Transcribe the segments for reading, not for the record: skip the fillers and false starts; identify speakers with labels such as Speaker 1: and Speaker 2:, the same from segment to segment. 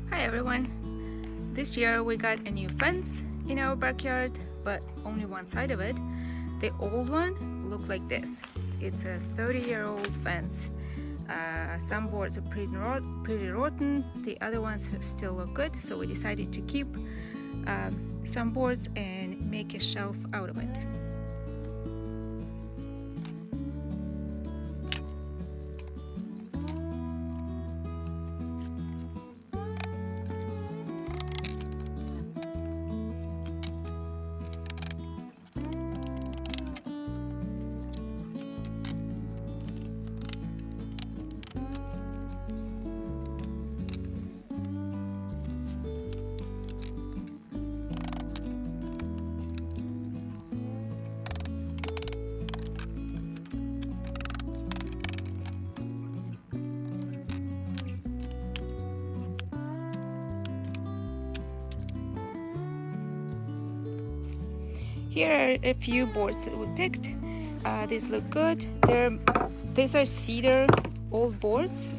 Speaker 1: Hi everyone! This year we got a new fence in our backyard, but only one side of it. The old one looked like this. It's a 30-year-old fence. Some boards are pretty rotten, the other ones still look good, so we decided to keep some boards and make a shelf out of it. Here are a few boards that we picked. These look good. These are cedar old boards.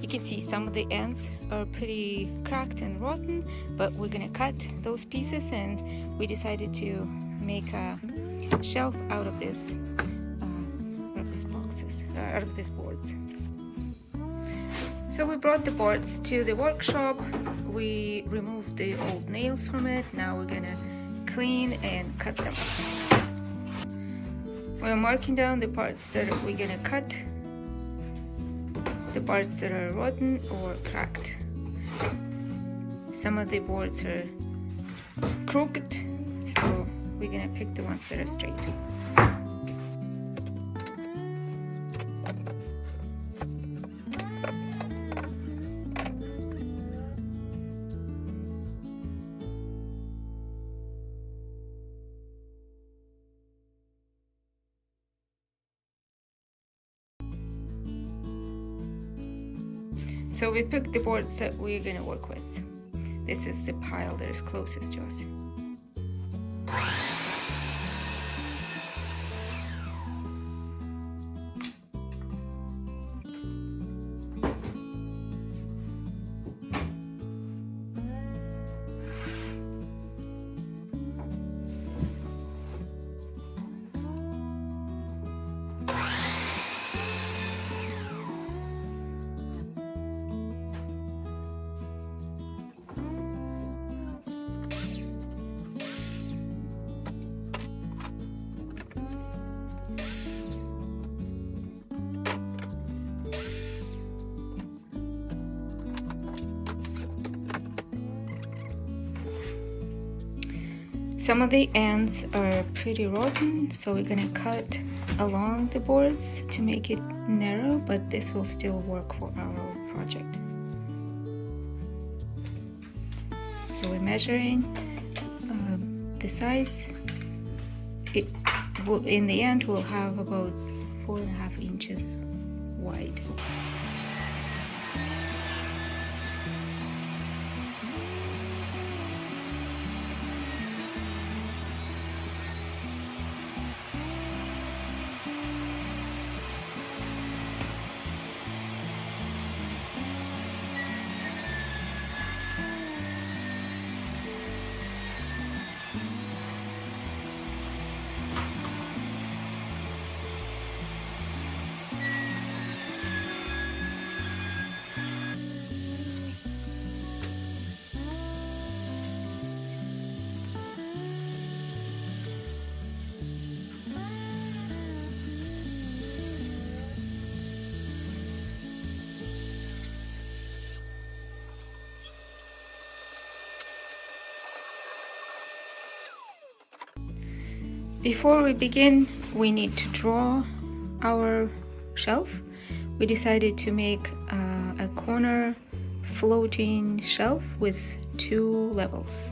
Speaker 1: You can see some of the ends are pretty cracked and rotten, but we're gonna cut those pieces, and we decided to make a shelf out of these boards. So we brought the boards to the workshop. We removed the old nails from it. Now we're gonna clean and cut them. We're marking down the parts that we're gonna cut, the parts that are rotten or cracked. Some of the boards are crooked, so we're gonna pick the ones that are straight. So we picked the boards that we're gonna work with. This is the pile that is closest to us. Some of the ends are pretty rotten, so we're gonna cut along the boards to make it narrow, but this will still work for our project. So we're measuring the sides. In the end, we'll have about 4.5 inches wide. Before we begin, we need to draw our shelf. We decided to make a corner floating shelf with 2 levels.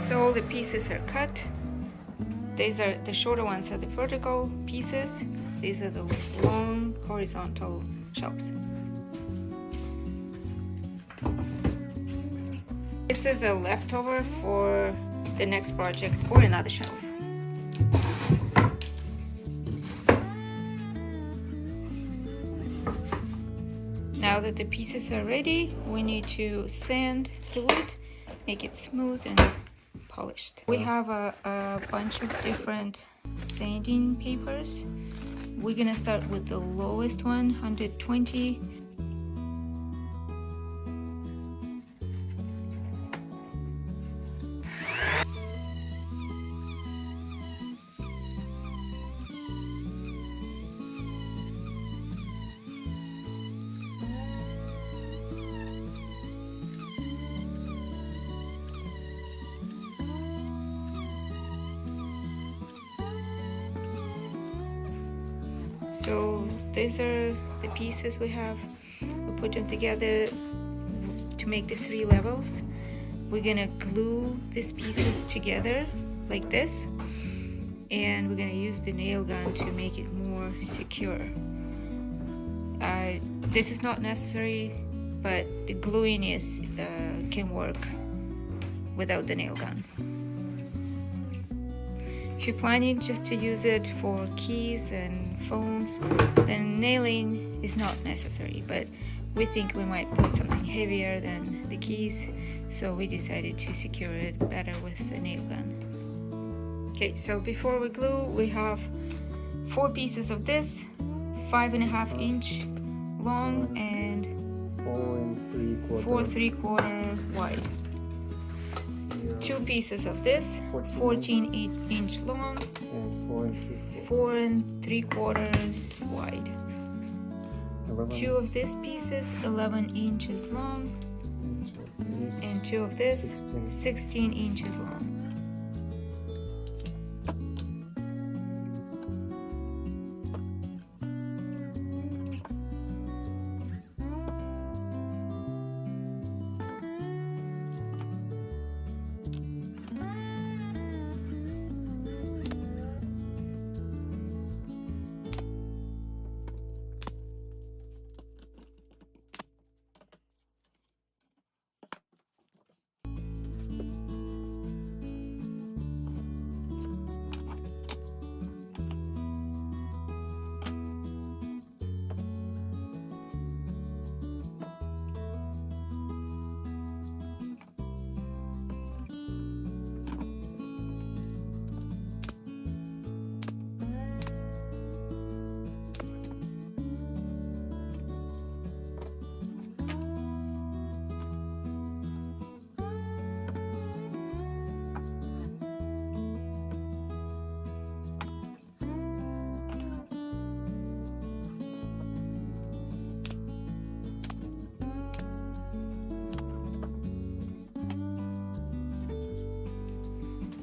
Speaker 1: So all the pieces are cut. These are the shorter ones are the vertical pieces. These are the long horizontal shelves. This is a leftover for the next project or another shelf. Now that the pieces are ready, we need to sand the wood, make it smooth and polished. We have a bunch of different sanding papers. We're gonna start with the lowest one, 120. So these are the pieces we have. We put them together to make the 3 levels. We're gonna glue these pieces together like this, and we're gonna use the nail gun to make it more secure. This is not necessary, but the gluing is can work without the nail gun. If you're planning just to use it for keys and phones, then nailing is not necessary, but we think we might put something heavier than the keys, so we decided to secure it better with the nail gun. Okay, so before we glue, we have 4 pieces of this, 5.5 inch long and 4 3/4 wide. 2 pieces of this, 14 inch long and 4 3/4 wide. 2 of these pieces, 11 inches long, and 2 of this, 16 inches long.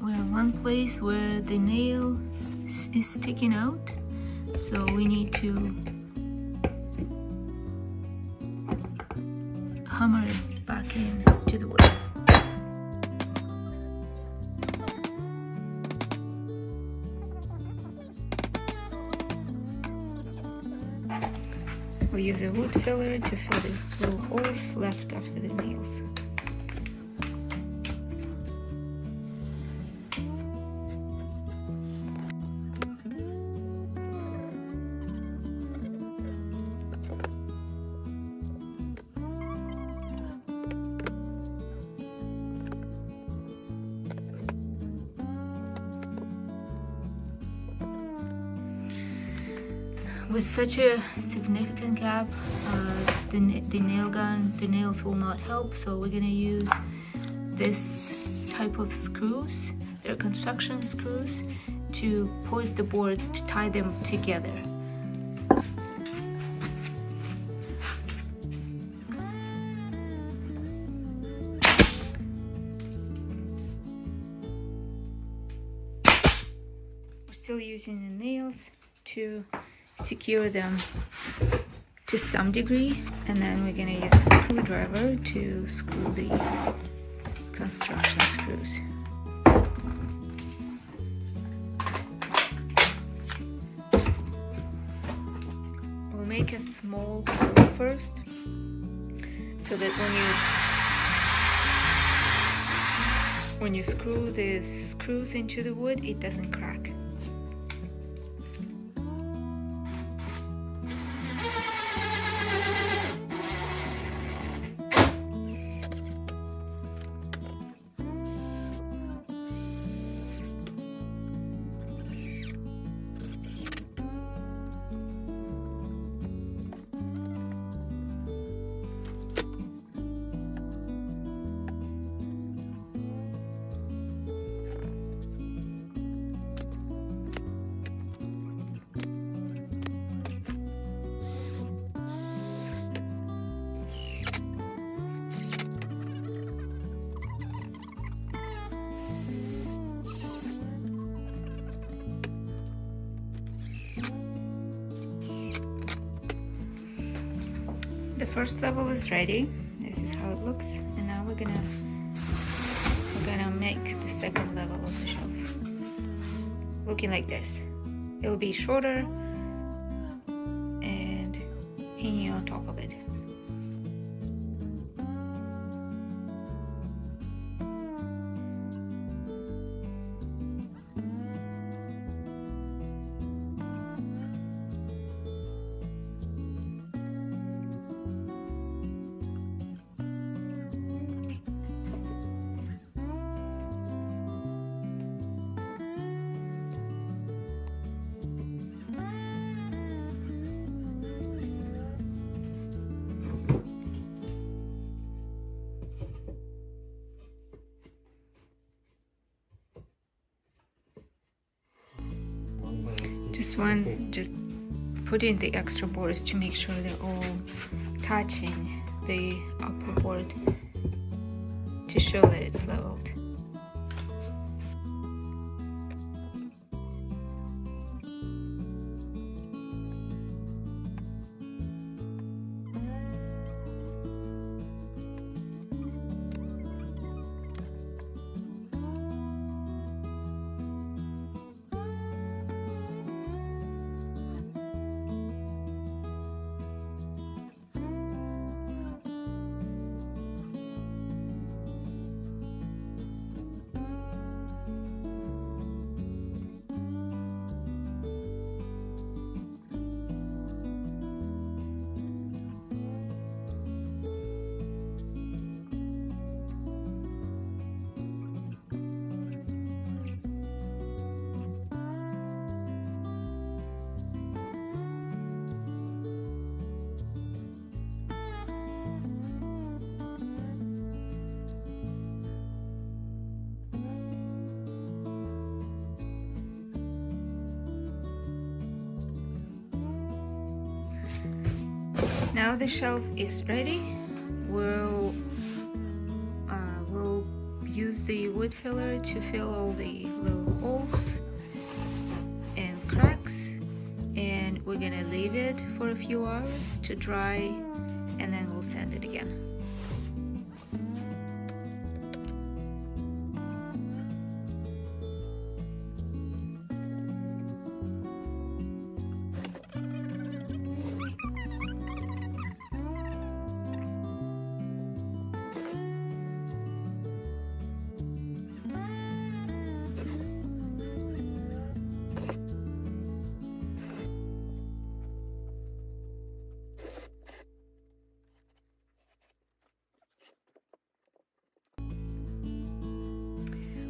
Speaker 1: We have one place where the nail is sticking out, so we need to hammer it back in to the wood. We'll use a wood filler to fill the little holes left after the nails. With such a significant gap, the nails will not help, so we're gonna use this type of screws. They're construction screws to put the boards, to tie them together. We're still using the nails to secure them to some degree, and then we're going to use a screwdriver to screw the construction screws. make a small hole first so that when you screw the screws into the wood, it doesn't crack. The first level is ready. This is how it looks, and now we're gonna make the second level of the shelf looking like this. It'll be shorter and hanging on top of it. Just put in the extra boards to make sure they're all touching the upper board to show that it's leveled. Now the shelf is ready. We'll use the wood filler to fill all the little holes and cracks, and we're gonna leave it for a few hours to dry, and then we'll sand it again.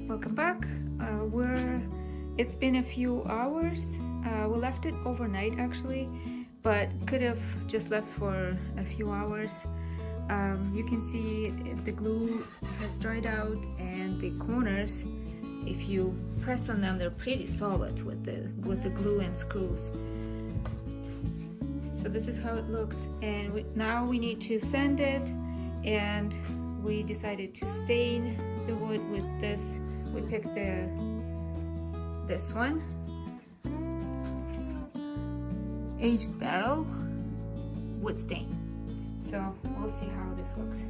Speaker 1: Welcome back. It's been a few hours. We left it overnight actually, but could have just left for a few hours. You can see the glue has dried out, and the corners, if you press on them, they're pretty solid with the glue and screws. So this is how it looks, and now we need to sand it, and we decided to stain the wood with this. We picked this one, aged barrel wood stain. So we'll see how this looks.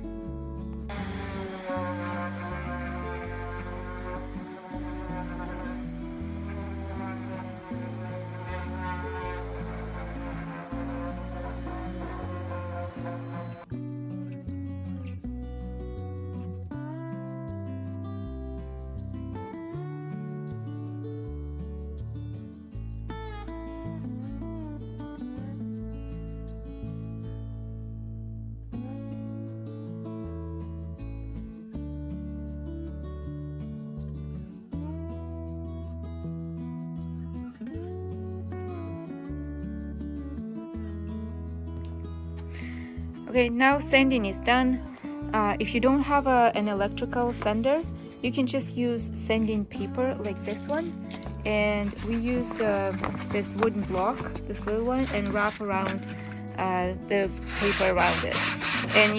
Speaker 1: Okay, now sanding is done. If you don't have an electrical sander, you can just use sanding paper like this one. And we use this wooden block, this little one, and wrap around the paper around it. And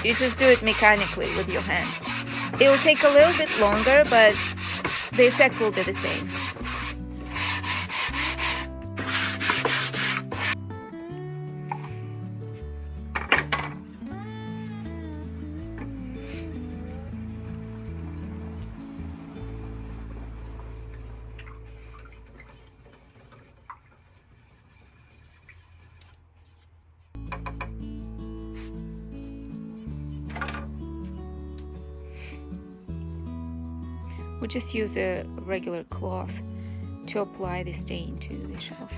Speaker 1: you just do it mechanically with your hand. It will take a little bit longer, but the effect will be the same. We just use a regular cloth to apply the stain to the shelf.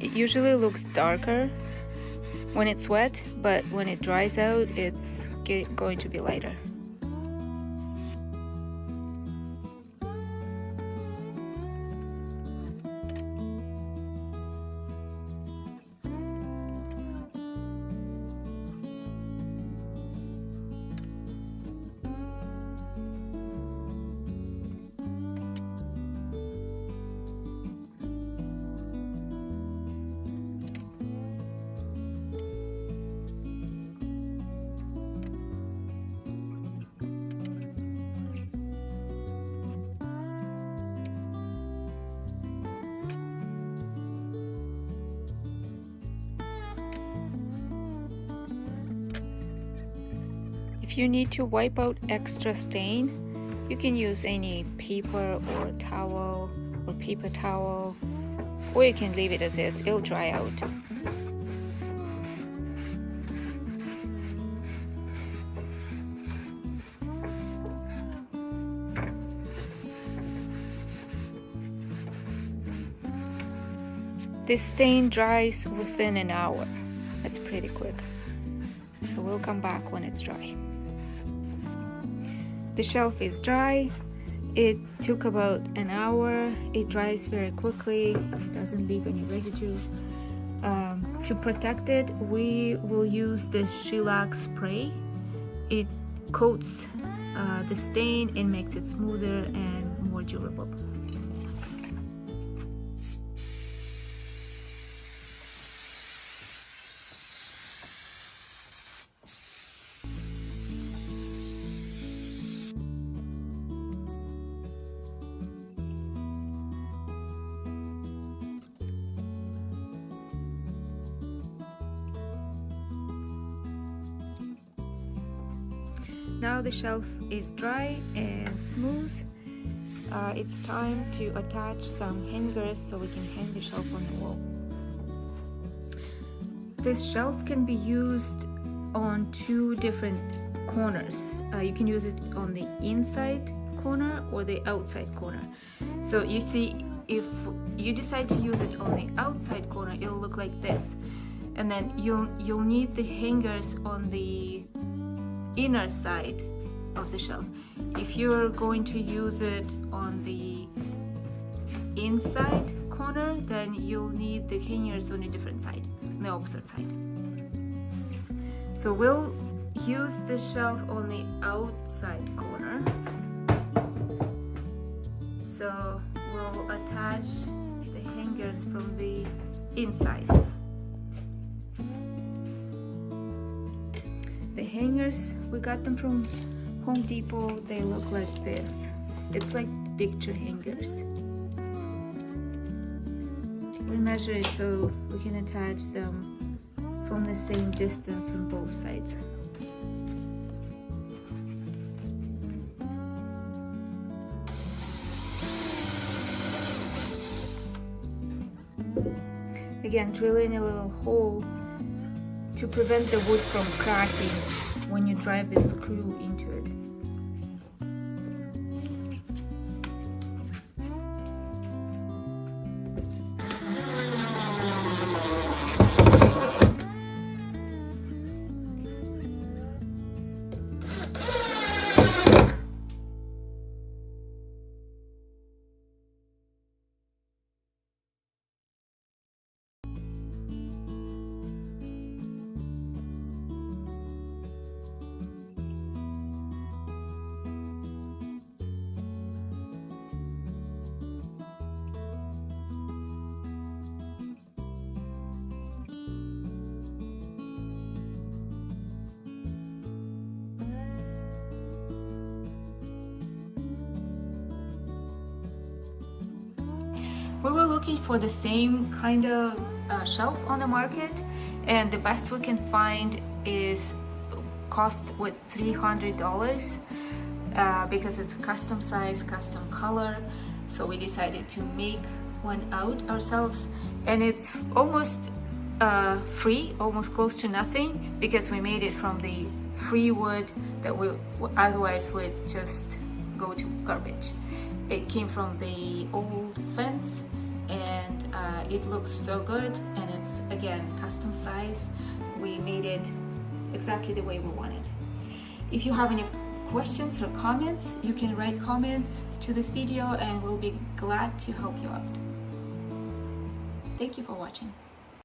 Speaker 1: It usually looks darker when it's wet, but when it dries out, it's going to be lighter. If you need to wipe out extra stain, you can use any paper or towel or paper towel, or you can leave it as is, it'll dry out. This stain dries within an hour. That's pretty quick. So we'll come back when it's dry. The shelf is dry. It took about an hour. It dries very quickly. It doesn't leave any residue. To protect it, we will use this shellac spray. It coats the stain and makes it smoother and more durable. Now the shelf is dry and smooth. It's time to attach some hangers so we can hang the shelf on the wall. This shelf can be used on two different corners. You can use it on the inside corner or the outside corner. So you see, if you decide to use it on the outside corner, it'll look like this. And then you'll need the hangers on the inner side of the shelf. If you're going to use it on the inside corner, then you'll need the hangers on a different side, on the opposite side. So we'll use the shelf on the outside corner. So we'll attach the hangers from the inside. The hangers, we got them from Home Depot. They look like this. It's like picture hangers. We measure it so we can attach them from the same distance on both sides. Again, drilling a little hole to prevent the wood from cracking when you drive the screw into it. looking for the same kind of shelf on the market, and the best we can find is cost with $300 because it's custom size, custom color. So we decided to make one out ourselves, and it's almost free, almost close to nothing, because we made it from the free wood that will otherwise would just go to garbage. It came from the old fence, and it looks so good, and it's again custom size. We made it exactly the way we wanted. If you have any questions or comments, you can write comments to this video and we'll be glad to help you out. Thank you for watching.